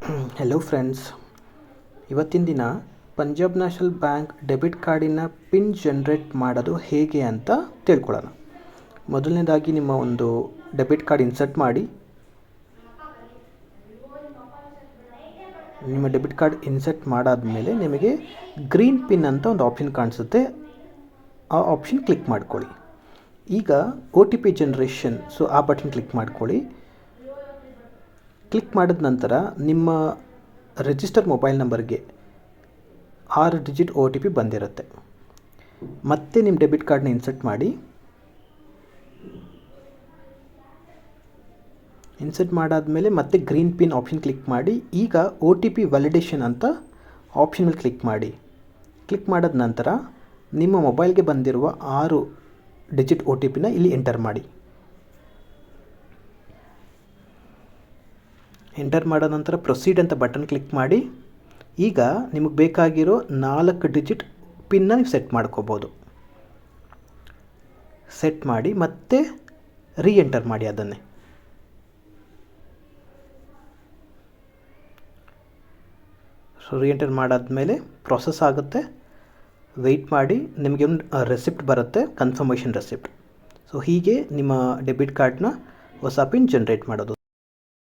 Hello friends, ಇವತ್ತಿನ ದಿನ Punjab national bank debit ಕಾರ್ಡಿನ ಪಿನ್ ಜನ್ರೇಟ್ ಮಾಡೋದು ಹೇಗೆ ಅಂತ ತಿಳ್ಕೊಳ್ಳೋಣ. ಮೊದಲನೇದಾಗಿ ನಿಮ್ಮ ಒಂದು ಡೆಬಿಟ್ ಕಾರ್ಡ್ ಇನ್ಸರ್ಟ್ ಮಾಡಿ. ನಿಮ್ಮ ಡೆಬಿಟ್ ಕಾರ್ಡ್ ಇನ್ಸರ್ಟ್ ಮಾಡಾದಮೇಲೆ ನಿಮಗೆ ಗ್ರೀನ್ ಪಿನ್ ಅಂತ ಒಂದು ಆಪ್ಷನ್ ಕಾಣಿಸುತ್ತೆ. ಆ ಆಪ್ಷನ್ ಕ್ಲಿಕ್ ಮಾಡ್ಕೊಳ್ಳಿ. ಈಗ OTP ಜನ್ರೇಷನ್, ಆ ಬಟನ್ ಕ್ಲಿಕ್ ಮಾಡ್ಕೊಳ್ಳಿ. ಕ್ಲಿಕ್ ಮಾಡಿದ ನಂತರ ನಿಮ್ಮ ರಿಜಿಸ್ಟರ್ ಮೊಬೈಲ್ ನಂಬರ್ಗೆ 6 ಡಿಜಿಟ್ OTP ಬಂದಿರುತ್ತೆ. ಮತ್ತೆ ನಿಮ್ಮ ಡೆಬಿಟ್ ಕಾರ್ಡ್ನ ಇನ್ಸರ್ಟ್ ಮಾಡಿ. ಇನ್ಸರ್ಟ್ ಮಾಡಾದಮೇಲೆ ಮತ್ತೆ ಗ್ರೀನ್ ಪಿನ್ ಆಪ್ಷನ್ ಕ್ಲಿಕ್ ಮಾಡಿ. ಈಗ OTP ವ್ಯಾಲಿಡೇಷನ್ ಅಂತ ಆಪ್ಷನ್ ಮೇಲೆ ಕ್ಲಿಕ್ ಮಾಡಿ. ಕ್ಲಿಕ್ ಮಾಡಿದ ನಂತರ ನಿಮ್ಮ ಮೊಬೈಲ್ಗೆ ಬಂದಿರುವ 6 ಡಿಜಿಟ್ OTPನ ಇಲ್ಲಿ ಎಂಟರ್ ಮಾಡಿ. ಎಂಟರ್ ಮಾಡೋ ನಂತರ ಪ್ರೊಸೀಡ್ ಅಂತ ಬಟನ್ ಕ್ಲಿಕ್ ಮಾಡಿ. ಈಗ ನಿಮಗೆ ಬೇಕಾಗಿರೋ 4 ಡಿಜಿಟ್ ಪಿನ್ನ ನೀವು ಸೆಟ್ ಮಾಡ್ಕೋಬೋದು. ಸೆಟ್ ಮಾಡಿ ಮತ್ತೆ ಎಂಟರ್ ಮಾಡಿ. ಅದನ್ನೇ ಎಂಟರ್ ಮಾಡಾದ್ಮೇಲೆ ಪ್ರೊಸೆಸ್ ಆಗುತ್ತೆ. ವೆಯ್ಟ್ ಮಾಡಿ, ನಿಮಗೆ ಒಂದು ರೆಸಿಪ್ಟ್ ಬರುತ್ತೆ, ಕನ್ಫರ್ಮೇಷನ್ ರೆಸಿಪ್ಟ್. ಹೀಗೆ ನಿಮ್ಮ ಡೆಬಿಟ್ ಕಾರ್ಡ್ನ ಹೊಸ ಪಿನ್ ಜನ್ರೇಟ್ ಮಾಡೋದು.